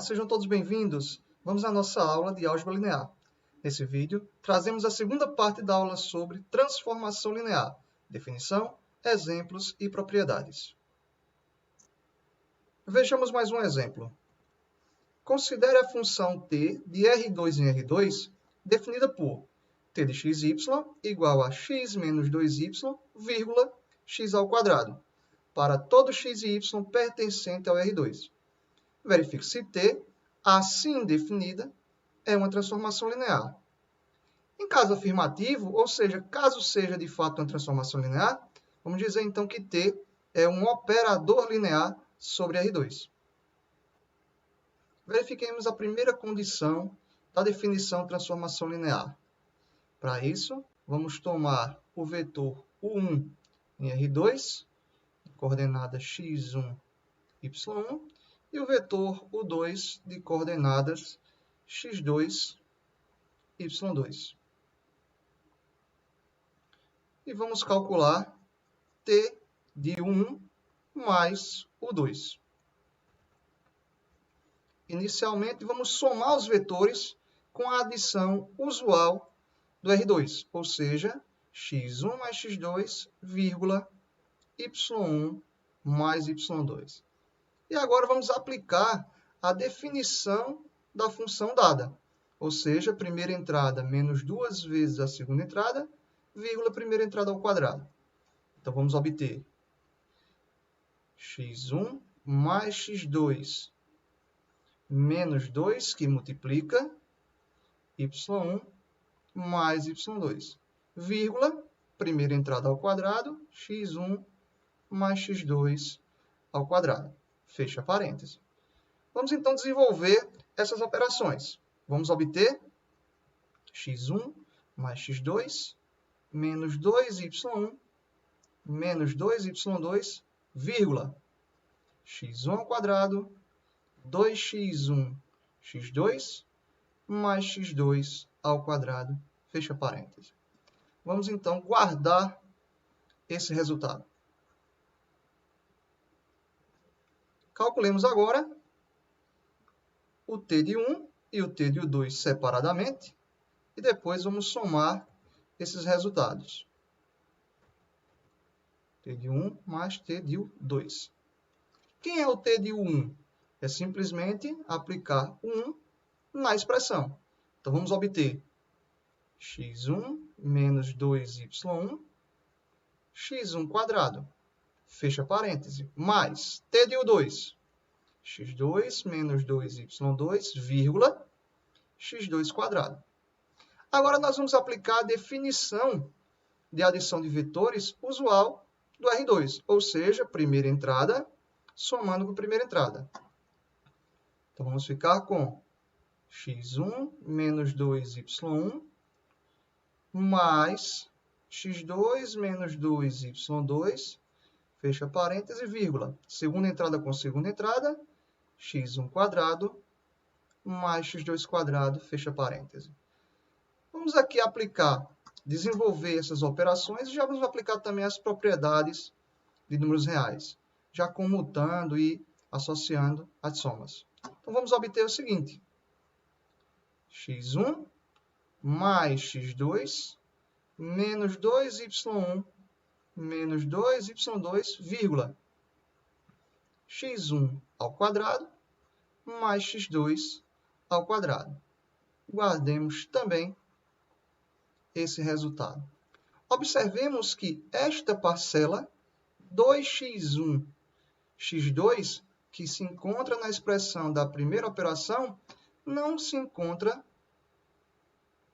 Sejam todos bem-vindos. Vamos à nossa aula de álgebra linear. Nesse vídeo, trazemos a segunda parte da aula sobre transformação linear, definição, exemplos e propriedades. Vejamos mais um exemplo. Considere a função t de R2 em R2 definida por t de xy igual a x menos 2y, vírgula, x ao quadrado, para todo x e y pertencente ao R2. Verifique se t, assim definida, é uma transformação linear. Em caso afirmativo, ou seja, caso seja de fato uma transformação linear, vamos dizer então que t é um operador linear sobre R2. Verifiquemos a primeira condição da definição de transformação linear. Para isso, vamos tomar o vetor U1 em R2, coordenada x1, y1, e o vetor U2 de coordenadas x2, y2. E vamos calcular t de U1 mais U2. Inicialmente, vamos somar os vetores com a adição usual do R2, ou seja, x1 mais x2, vírgula, y1 mais y2. E agora vamos aplicar a definição da função dada, ou seja, primeira entrada menos 2 vezes a segunda entrada, vírgula, primeira entrada ao quadrado. Então, vamos obter x1 mais x2 menos 2, que multiplica, y1 mais y2, vírgula, primeira entrada ao quadrado, x1 mais x2 ao quadrado. Fecha parênteses. Vamos então desenvolver essas operações. Vamos obter x1 mais x2 menos 2y1 menos 2y2, vírgula, x1 ao quadrado, 2x1 x2 mais x2 ao quadrado, fecha parênteses. Vamos então guardar esse resultado. Calculemos agora o t de 1 e o t de 2 separadamente e depois vamos somar esses resultados. T de 1 mais t de 2. Quem é o t de 1? É simplesmente aplicar 1 na expressão. Então, vamos obter x1 menos 2y1, x1 quadrado, fecha parêntese, mais t de 2, x2 menos 2y2, vírgula, x2 quadrado. Agora, nós vamos aplicar a definição de adição de vetores usual do R2, ou seja, primeira entrada somando com primeira entrada. Então, vamos ficar com x1 menos 2y1 mais x2 menos 2y2, fecha parêntese, vírgula. Segunda entrada com segunda entrada, x1 quadrado mais x2 quadrado, fecha parêntese. Vamos aqui aplicar, desenvolver essas operações e já vamos aplicar também as propriedades de números reais, já comutando e associando as somas. Então, vamos obter o seguinte: x1 mais x2 menos 2y1 menos 2y2, vírgula, x1 ao quadrado mais x2 ao quadrado. Guardemos também esse resultado. Observemos que esta parcela 2x1, x2, que se encontra na expressão da primeira operação, não se encontra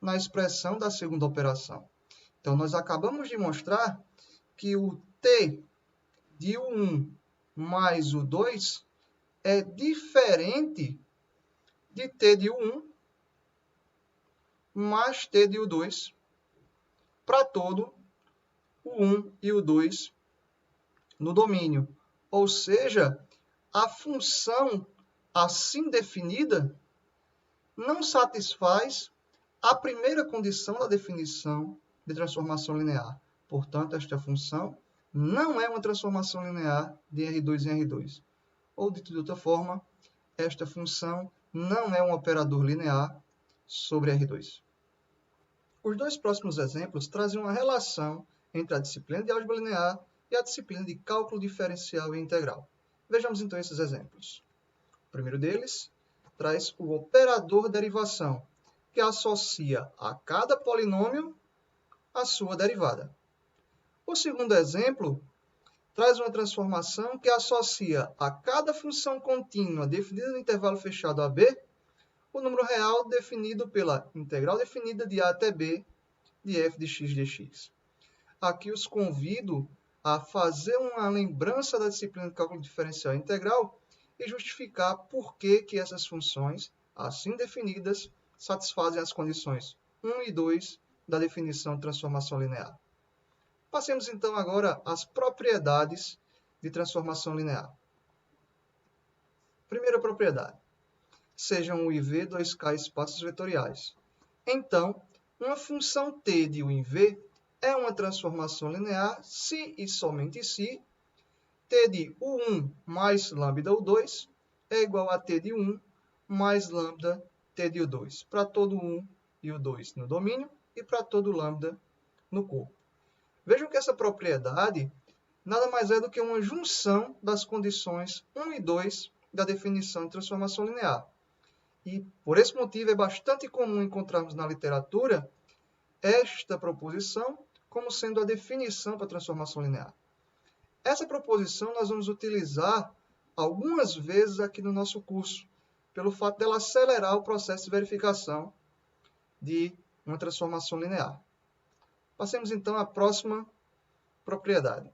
na expressão da segunda operação. Então, nós acabamos de mostrar que o t de U1 mais U2 é diferente de t de U1 mais t de U2 para todo o 1 e o 2 no domínio. Ou seja, a função assim definida não satisfaz a primeira condição da definição de transformação linear. Portanto, esta função não é uma transformação linear de R2 em R2. Ou, dito de outra forma, esta função não é um operador linear sobre R2. Os dois próximos exemplos trazem uma relação entre a disciplina de álgebra linear e a disciplina de cálculo diferencial e integral. Vejamos então esses exemplos. O primeiro deles traz o operador derivação, que associa a cada polinômio a sua derivada. O segundo exemplo traz uma transformação que associa a cada função contínua definida no intervalo fechado AB o número real definido pela integral definida de A até B de f de x dx. Aqui os convido a fazer uma lembrança da disciplina de cálculo diferencial e integral e justificar por que essas funções, assim definidas, satisfazem as condições 1 e 2 da definição de transformação linear. Passemos então agora às propriedades de transformação linear. Primeira propriedade. Sejam U e V 2K espaços vetoriais. Então, uma função t de U em V é uma transformação linear se e somente se t de U1 mais lambda U2 é igual a t de U1 mais lambda t de U2, para todo U1 e U2 no domínio e para todo lambda no corpo. Vejam que essa propriedade nada mais é do que uma junção das condições 1 e 2 da definição de transformação linear. E, por esse motivo, é bastante comum encontrarmos na literatura esta proposição como sendo a definição para a transformação linear. Essa proposição nós vamos utilizar algumas vezes aqui no nosso curso, pelo fato dela acelerar o processo de verificação de uma transformação linear. Passemos então à próxima propriedade.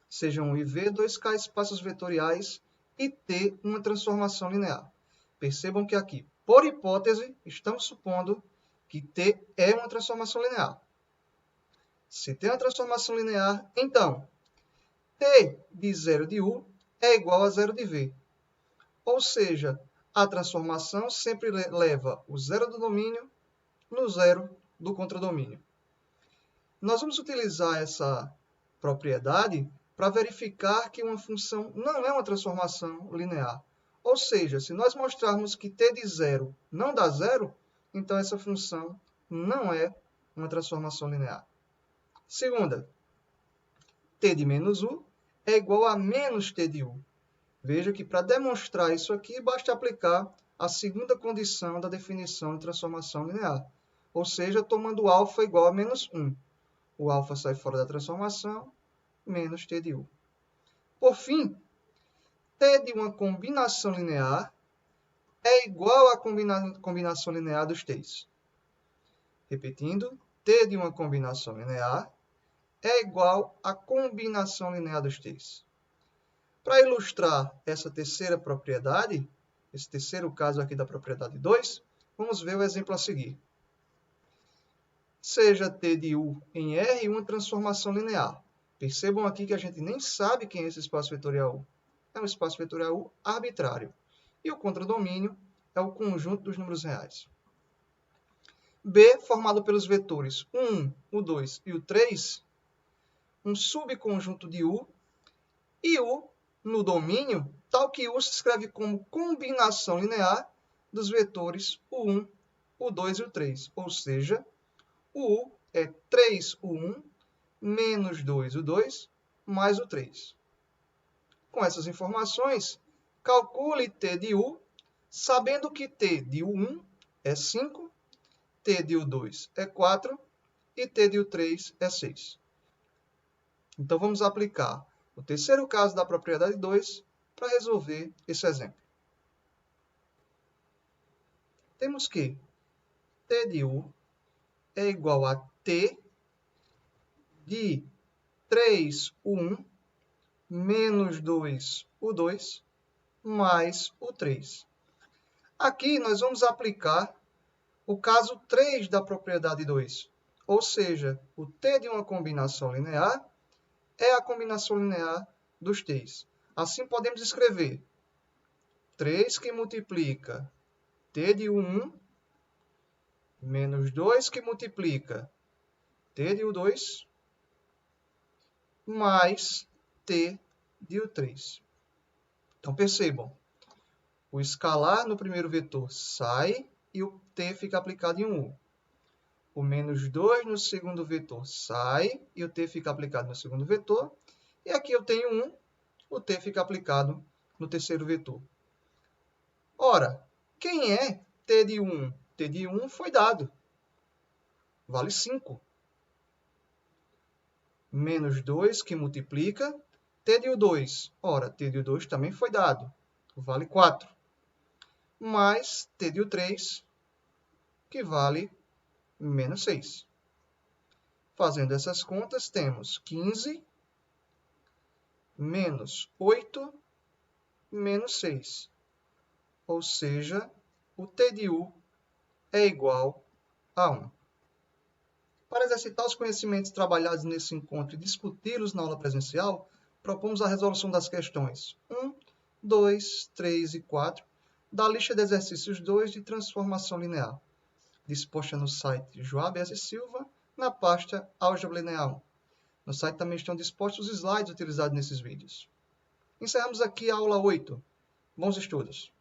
Sejam U e V 2K espaços vetoriais e T uma transformação linear. Percebam que aqui, por hipótese, estamos supondo que T é uma transformação linear. Se T é uma transformação linear, então, T de 0 de U é igual a 0 de V. Ou seja, a transformação sempre leva o zero do domínio no zero do contradomínio. Nós vamos utilizar essa propriedade para verificar que uma função não é uma transformação linear. Ou seja, se nós mostrarmos que t de 0 não dá zero, então essa função não é uma transformação linear. Segunda, t de menos u é igual a menos t de u. Veja que para demonstrar isso aqui, basta aplicar a segunda condição da definição de transformação linear. Ou seja, tomando alfa igual a menos 1. O alfa sai fora da transformação, menos t de u. Por fim, t de uma combinação linear é igual à combinação linear dos t's. Repetindo, t de uma combinação linear é igual à combinação linear dos t's. Para ilustrar essa terceira propriedade, esse terceiro caso aqui da propriedade 2, vamos ver o exemplo a seguir. Seja t de u em R uma transformação linear. Percebam aqui que a gente nem sabe quem é esse espaço vetorial U. É um espaço vetorial U arbitrário. E o contradomínio é o conjunto dos números reais. B, formado pelos vetores U1, U2 e U3, um subconjunto de U, e U no domínio, tal que U se escreve como combinação linear dos vetores U1, U2 e U3. Ou seja, o U é 3U1 menos 2U2 mais o 3. Com essas informações, calcule t de U, sabendo que t de U1 é 5, t de U2 é 4 e t de U3 é 6. Então, vamos aplicar o terceiro caso da propriedade 2 para resolver esse exemplo. Temos que t de U é igual a t de 3U1 menos 2U2 mais o 3. Aqui nós vamos aplicar o caso 3 da propriedade 2, ou seja, o t de uma combinação linear é a combinação linear dos t's. Assim podemos escrever 3 que multiplica t de U1 menos 2 que multiplica t de U2 mais t de U3. Então, percebam, O escalar no primeiro vetor sai e o t fica aplicado em 1. O menos 2 no segundo vetor sai e o t fica aplicado no segundo vetor. E aqui eu tenho 1, o t fica aplicado no terceiro vetor. Ora, quem é t de 1? T de 1 foi dado. Vale 5. Menos 2 que multiplica. T de 2. Ora, t de 2 também foi dado. Vale 4. Mais t de 3, que vale menos 6. Fazendo essas contas, temos 15 menos 8 menos 6. Ou seja, o t de u é igual a 1. Para exercitar os conhecimentos trabalhados nesse encontro e discuti-los na aula presencial, propomos a resolução das questões 1, 2, 3 e 4 da lista de exercícios 2 de transformação linear, disposta no site Joab S. Silva, na pasta Álgebra Linear 1. No site também estão dispostos os slides utilizados nesses vídeos. Encerramos aqui a aula 8. Bons estudos!